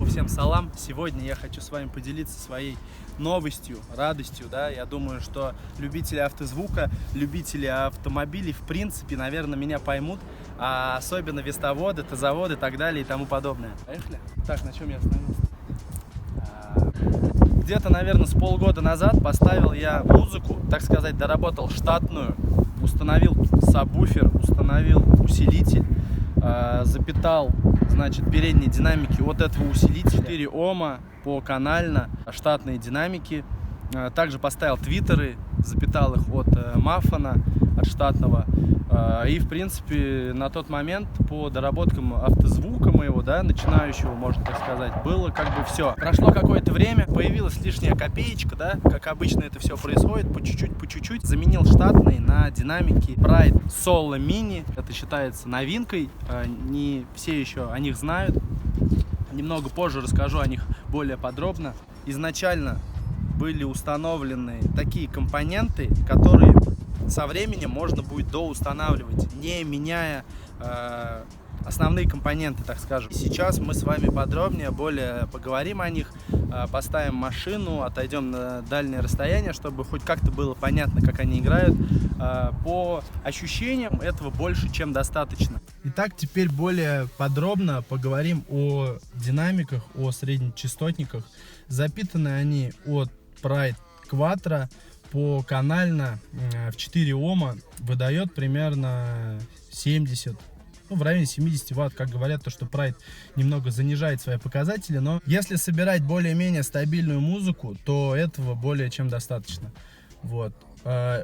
Всем салам! Сегодня я хочу с вами поделиться своей новостью, радостью, да. Я думаю, что любители автозвука, любители автомобилей, в принципе, наверное, меня поймут, а особенно вестоводы, тазоводы и так далее и тому подобное. Поехали? Так, на чем я остановился? Где-то, наверное, с полгода назад поставил я музыку, так сказать, доработал штатную, установил сабвуфер, установил усилитель, запитал, значит, передние динамики от этого усилителя, 4 Ома по канально, штатные динамики. Также поставил твиттеры, запитал их от Маффана, от штатного. И, в принципе, на тот момент по доработкам автозвука моего, да, начинающего, можно так сказать, было как бы все. Прошло какое-то время, появилась лишняя копеечка, да, как обычно это все происходит, по чуть-чуть. Заменил штатный на динамики Pride Solo Mini. Это считается новинкой, не все еще о них знают. Немного позже расскажу о них более подробно. Изначально были установлены такие компоненты, которые со временем можно будет доустанавливать, не меняя основные компоненты, так скажем. Сейчас мы с вами подробнее, более поговорим о них, поставим машину, отойдем на дальнее расстояние, чтобы хоть как-то было понятно, как они играют. По ощущениям этого больше, чем достаточно. Итак, теперь более подробно поговорим о динамиках, о среднечастотниках. Запитаны они от Pride Quattro по канально в 4 Ома, выдает примерно 70, в районе 70 Ватт. Как говорят, то, что Pride немного занижает свои показатели, но если собирать более-менее стабильную музыку, то этого более чем достаточно. Вот.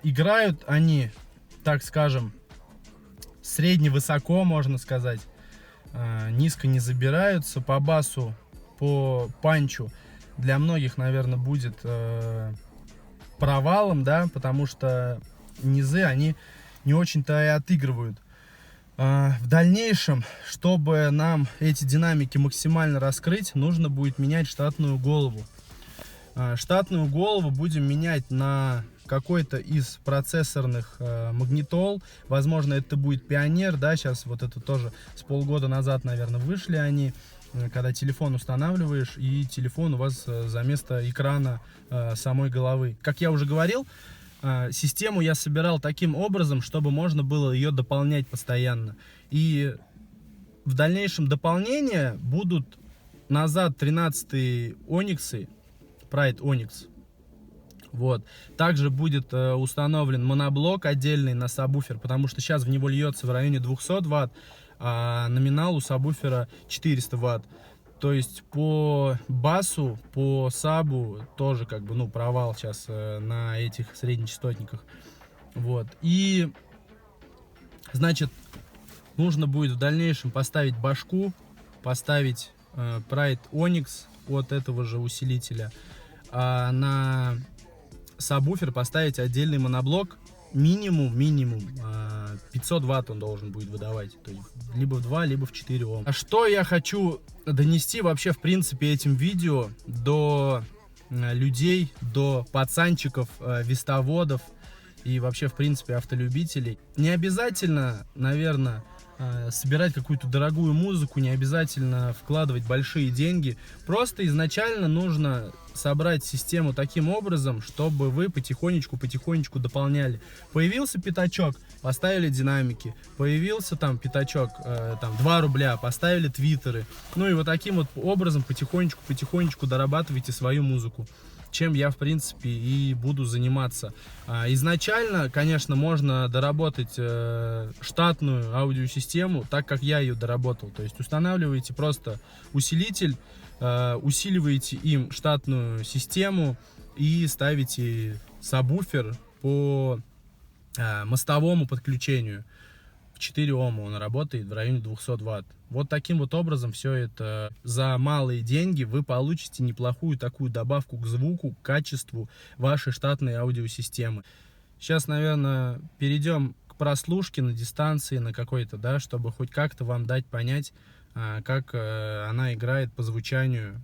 Играют они, так скажем, средне-высоко, можно сказать, низко не забираются. По басу, по панчу для многих, наверное, будет провалом, да, потому что низы они не очень-то и отыгрывают. В дальнейшем, чтобы нам эти динамики максимально раскрыть, нужно будет менять штатную голову. Штатную голову будем менять на какой-то из процессорных магнитол. Возможно, это будет Пионер, да, сейчас вот это тоже с полгода назад, наверное, вышли они, когда телефон устанавливаешь, и телефон у вас за место экрана самой головы. Как я уже говорил, систему я собирал таким образом, чтобы можно было ее дополнять постоянно. И в дальнейшем дополнения будут назад 13-е Ониксы, Pride Onyx. Вот. Также будет установлен моноблок отдельный на сабвуфер, потому что сейчас в него льется в районе 200 Ватт, а номинал у сабвуфера 400 Ватт. То есть по басу, по сабу тоже как бы, ну, провал сейчас на этих среднечастотниках. Вот. И, значит, нужно будет в дальнейшем поставить башку, поставить Pride Onyx от этого же усилителя, а на сабвуфер поставить отдельный моноблок. Минимум 500 Ватт он должен будет выдавать, то есть либо в 2, либо в 4 Ом. А что я хочу донести вообще, в принципе, этим видео до людей, до пацанчиков, вестоводов и вообще, в принципе, автолюбителей? Не обязательно, наверное, собирать какую-то дорогую музыку, не обязательно вкладывать большие деньги. Просто изначально нужно собрать систему таким образом, чтобы вы потихонечку дополняли. Появился пятачок, поставили динамики. Появился там пятачок, там 2 рубля, поставили твиттеры. Ну и вот таким вот образом потихонечку дорабатывайте свою музыку, чем я, в принципе, и буду заниматься. Изначально, конечно, можно доработать штатную аудиосистему, так как я ее доработал. То есть устанавливаете просто усилитель, усиливаете им штатную систему и ставите сабвуфер по мостовому подключению. В 4 Ома он работает в районе 200 Ватт. Вот таким вот образом все это за малые деньги вы получите неплохую такую добавку к звуку, к качеству вашей штатной аудиосистемы. Сейчас, наверное, перейдем к прослушке на дистанции, на какой-то, да, чтобы хоть как-то вам дать понять, как она играет по звучанию.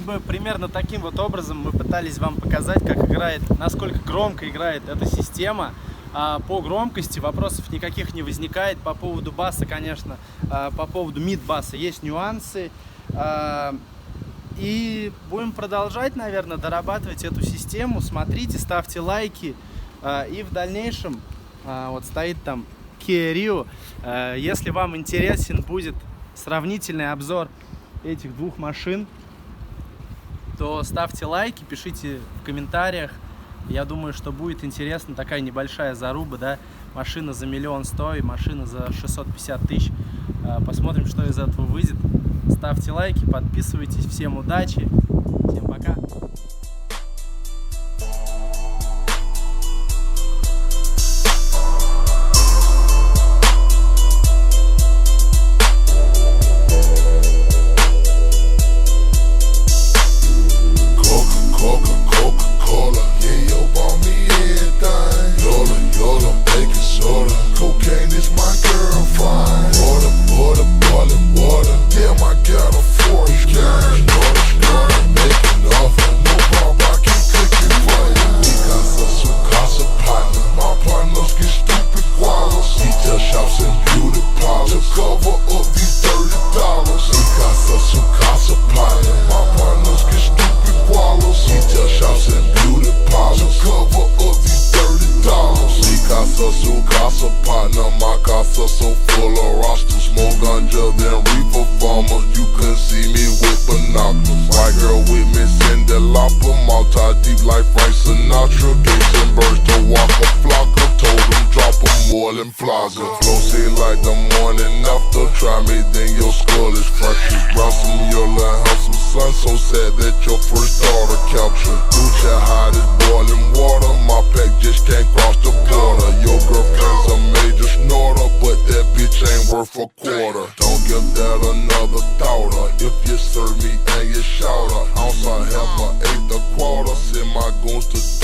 бы примерно таким вот образом мы пытались вам показать, как играет, насколько громко играет эта система. По громкости вопросов никаких не возникает. По поводу баса, конечно, по поводу мид-баса есть нюансы. И будем продолжать, наверное, дорабатывать эту систему. Смотрите, ставьте лайки. И в дальнейшем, вот стоит там Kia Rio. Если вам интересен будет сравнительный обзор этих двух машин, то ставьте лайки, пишите в комментариях. Я думаю, что будет интересно, такая небольшая заруба, да, машина за 1 100 000 и машина за 650 000. Посмотрим, что из этого выйдет. Ставьте лайки, подписывайтесь. Всем удачи, всем пока. So full of rosters, more ganja than reefer farmers. You couldn't see me with binoculars. White girl with me, Cindy Lauper, multi-deep like Frank Sinatra. Gates and birds to walk a flocker. Told them drop 'em more than Flogger. Flow see like the morning after. Try me, then your skull is fractured. Ransom your little handsome son, so sad that your first daughter captured. Lucha hot as boiling water. My pack just can't cross the border. Your girlfriend's a major snorter, but that bitch ain't worth a quarter. Don't give that another thought. If you serve me and you shout her, ounce I have a eighth a quarter. Send my goons to